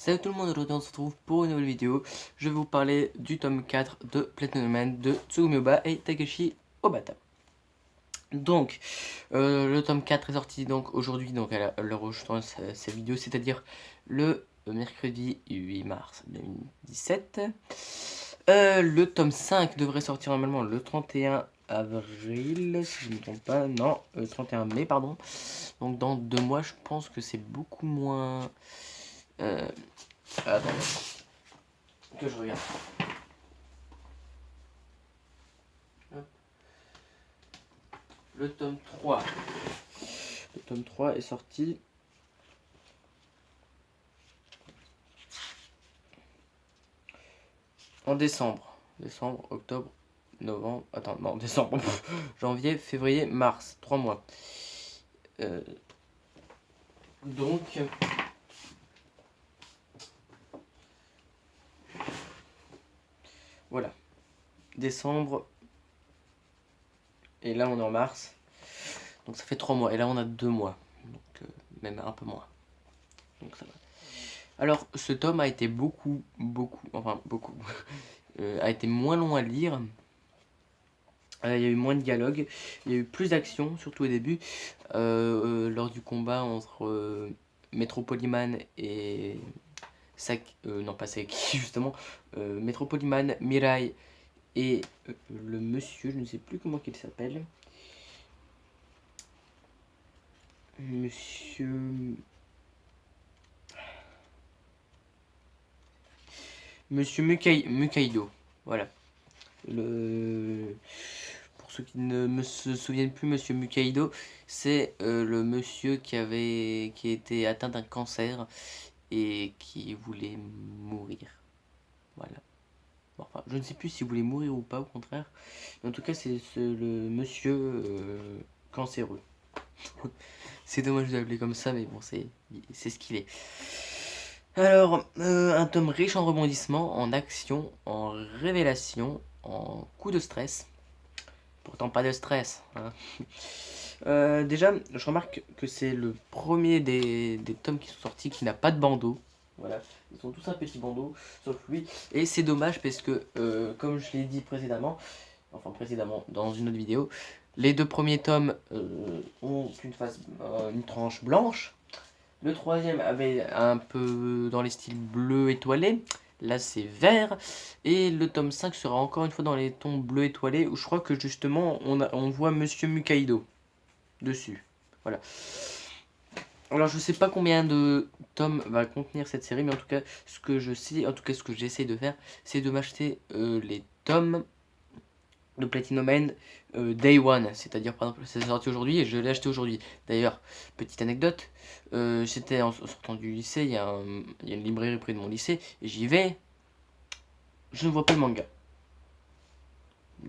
Salut tout le monde, aujourd'hui on se retrouve pour une nouvelle vidéo. Je vais vous parler du tome 4 de Platinum Man de Tsugumi Ohba et Takeshi Obata. Donc, le tome 4 est sorti donc aujourd'hui, donc à l'heure où je tourne cette vidéo, c'est-à-dire le mercredi 8 mars 2017. Le tome 5 devrait sortir normalement le 31 avril, si je ne me trompe pas, non, 31 mai, pardon. Donc dans 2 mois, je pense que c'est beaucoup moins... Attends, que je regarde. Hop. Le tome 3. Le tome 3 est sorti en décembre. Décembre, octobre, novembre. Attends, non, décembre. Janvier, février, mars. 3 mois. Donc. Voilà. Décembre. Et là, on est en mars. Donc ça fait 3 mois. Et là, on a 2 mois. Donc, même un peu moins. Donc ça va. Alors, ce tome a été beaucoup, a été moins long à lire. Il y a eu moins de dialogue, il y a eu plus d'action, surtout au début, lors du combat entre Metropoliman et non pas Saki justement, Metropoliman, Mirai et le monsieur, je ne sais plus comment il s'appelle, Monsieur Mukaido, voilà. Pour ceux qui ne me se souviennent plus, Monsieur Mukaido, c'est le monsieur qui était atteint d'un cancer et qui voulait mourir. Voilà. Bon, enfin, je ne sais plus s'il voulait mourir ou pas, au contraire. Mais en tout cas, c'est le monsieur cancéreux. C'est dommage de l'appeler comme ça, mais bon, c'est ce qu'il est. Alors, un tome riche en rebondissements, en action, en révélation, en coup de stress. Pourtant pas de stress. Hein. Déjà, je remarque que c'est le premier des tomes qui sont sortis qui n'a pas de bandeau. Voilà, ils sont tous un petit bandeau, sauf lui. Et c'est dommage parce que, comme je l'ai dit précédemment, dans une autre vidéo, les 2 premiers tomes ont une tranche blanche. Le troisième avait un peu dans les styles bleu étoilé. Là, c'est vert. Et le tome 5 sera encore une fois dans les tons bleu étoilé. Où je crois que justement, on voit Monsieur Mukaido dessus. Voilà. Alors, je sais pas combien de tomes va contenir cette série. Mais en tout cas, ce que je sais, en tout cas, ce que j'essaie de faire, c'est de m'acheter les tomes de Platinum Man Day One, c'est-à-dire par exemple c'est sorti aujourd'hui et je l'ai acheté aujourd'hui. D'ailleurs, petite anecdote, j'étais en sortant du lycée, il y a une librairie près de mon lycée, et j'y vais, je ne vois pas le manga.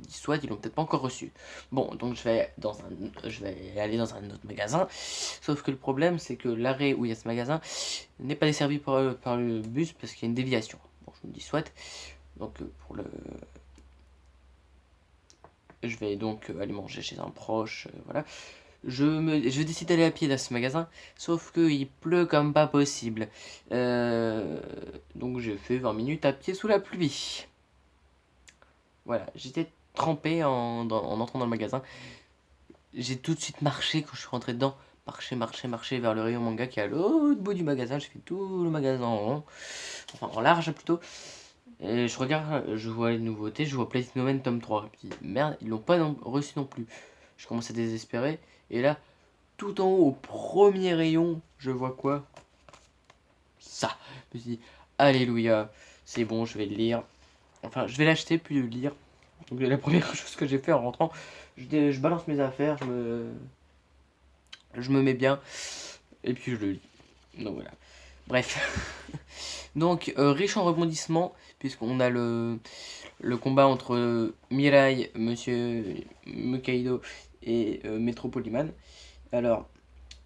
Soit ils l'ont peut-être pas encore reçu. Bon, donc je vais aller dans un autre magasin. Sauf que le problème, c'est que l'arrêt où il y a ce magasin n'est pas desservi par le bus parce qu'il y a une déviation. Bon, je me dis soit. Donc je vais donc aller manger chez un proche, voilà. Je décide d'aller à pied dans ce magasin, sauf qu'il pleut comme pas possible. Donc j'ai fait 20 minutes à pied sous la pluie. Voilà, j'étais trempé en entrant dans le magasin. J'ai tout de suite marché quand je suis rentré dedans. Marché vers le rayon manga qui est à l'autre bout du magasin. Je fais tout le magasin en rond, enfin en large plutôt. Et je regarde, je vois les nouveautés, je vois Platinum Man tome 3. Puis merde, ils l'ont pas reçu non plus. Je commence à désespérer. Et là, tout en haut, au premier rayon, je vois quoi? Ça. Je me dis, alléluia, c'est bon, je vais le lire. Enfin, je vais l'acheter puis le lire. Donc la première chose que j'ai fait en rentrant, je balance mes affaires, je me mets bien, et puis je le lis. Donc voilà. Bref. Donc, riche en rebondissements, puisqu'on a le combat entre Mirai, Monsieur Mukaido et Metropoliman. Alors,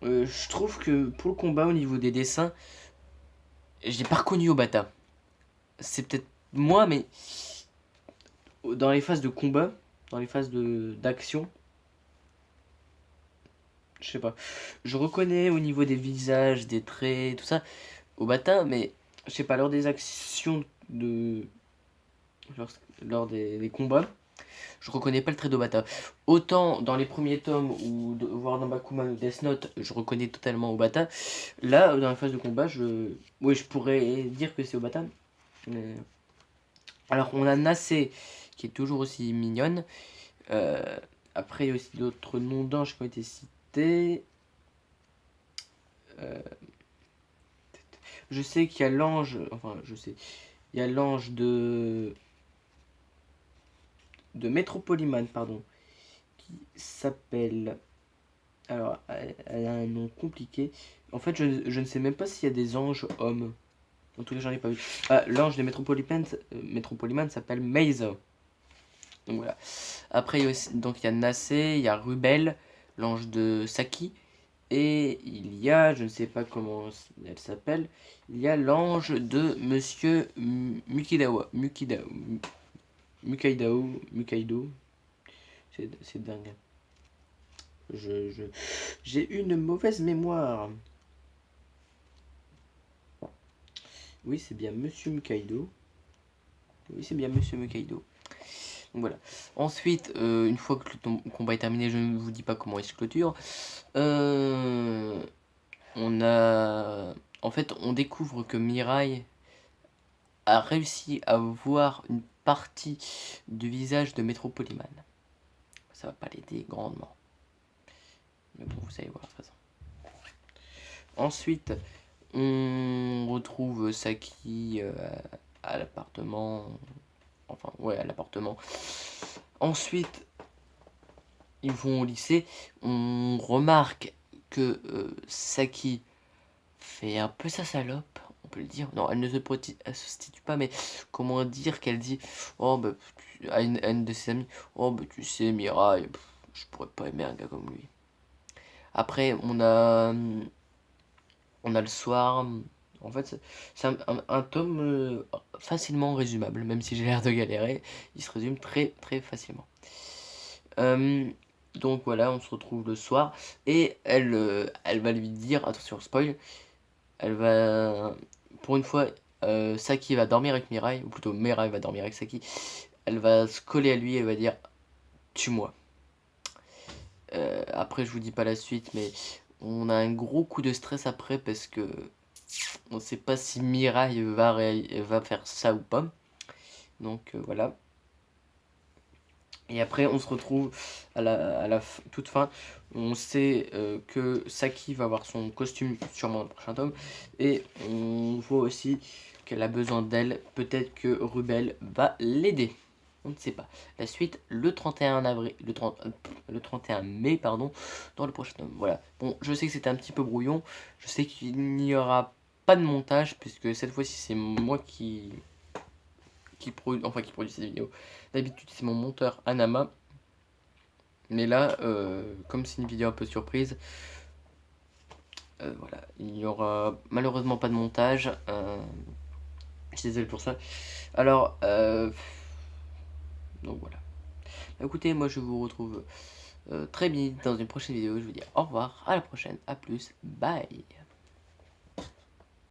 je trouve que pour le combat, au niveau des dessins, j'ai pas reconnu Obata. C'est peut-être moi, mais dans les phases de combat, dans les phases d'action, je sais pas. Je reconnais au niveau des visages, des traits, tout ça, Obata, mais je sais pas, lors des actions lors des combats, je reconnais pas le trait d'Obata. Autant dans les premiers tomes ou voire dans Bakuman ou Death Note, je reconnais totalement Obata. Là, dans la phase de combat, oui, je pourrais dire que c'est Obata. Mais... Alors, on a Nassé, qui est toujours aussi mignonne. Après, il y a aussi d'autres noms d'anges qui ont été cités. Je sais qu'il y a l'ange, enfin, je sais, il y a l'ange de Métropoliman, pardon, qui s'appelle... Alors, elle a un nom compliqué. En fait, je ne sais même pas s'il y a des anges hommes. En tout cas, j'en ai pas vu. Ah, l'ange de Métropoliman s'appelle Meizo. Donc voilà. Après, il y a aussi, donc, il y a Nassé, il y a Rubel, l'ange de Saki. Et il y a, je ne sais pas comment elle s'appelle, il y a l'ange de Monsieur Mukaido. C'est dingue. J'ai une mauvaise mémoire. Oui, c'est bien Monsieur Mukaido. Oui, c'est bien Monsieur Mukaido. Donc voilà. Ensuite, une fois que le combat est terminé, je ne vous dis pas comment il se clôture. On a... En fait, on découvre que Mirai a réussi à voir une partie du visage de Métropoliman. Ça va pas l'aider grandement. Mais bon, vous allez voir de toute façon. Ensuite, on retrouve Saki à l'appartement. Enfin, ouais, à l'appartement. Ensuite, ils vont au lycée. On remarque que Saki fait un peu sa salope, on peut le dire. Non, elle ne se prostitue pas, mais comment dire qu'elle dit oh, bah, à une de ses amies, oh, bah, tu sais, Mirai, je pourrais pas aimer un gars comme lui. Après, on a le soir. En fait, c'est un tome facilement résumable, même si j'ai l'air de galérer, il se résume très très facilement. Donc voilà, on se retrouve le soir et elle va lui dire, attention spoil, elle va, pour une fois, Saki va dormir avec Mirai, ou plutôt Mirai va dormir avec Saki, elle va se coller à lui, elle va dire tue-moi. Après je vous dis pas la suite, mais on a un gros coup de stress après parce que on sait pas si Mirai va faire ça ou pas. Donc voilà. Et après on se retrouve à la toute fin. On sait que Saki va avoir son costume sûrement dans le prochain tome. Et on voit aussi qu'elle a besoin d'elle. Peut-être que Rubel va l'aider. On ne sait pas. La suite le 31 avril, le 31 mai pardon, dans le prochain tome. Voilà. Bon, je sais que c'était un petit peu brouillon. Je sais qu'il n'y aura pas de montage puisque cette fois-ci c'est moi qui produit cette vidéo. D'habitude c'est mon monteur Anama. Mais là, comme c'est une vidéo un peu surprise, voilà, il n'y aura malheureusement pas de montage. Je suis désolé pour ça. Alors, donc voilà. Écoutez, moi je vous retrouve très vite dans une prochaine vidéo. Je vous dis au revoir, à la prochaine, à plus, bye.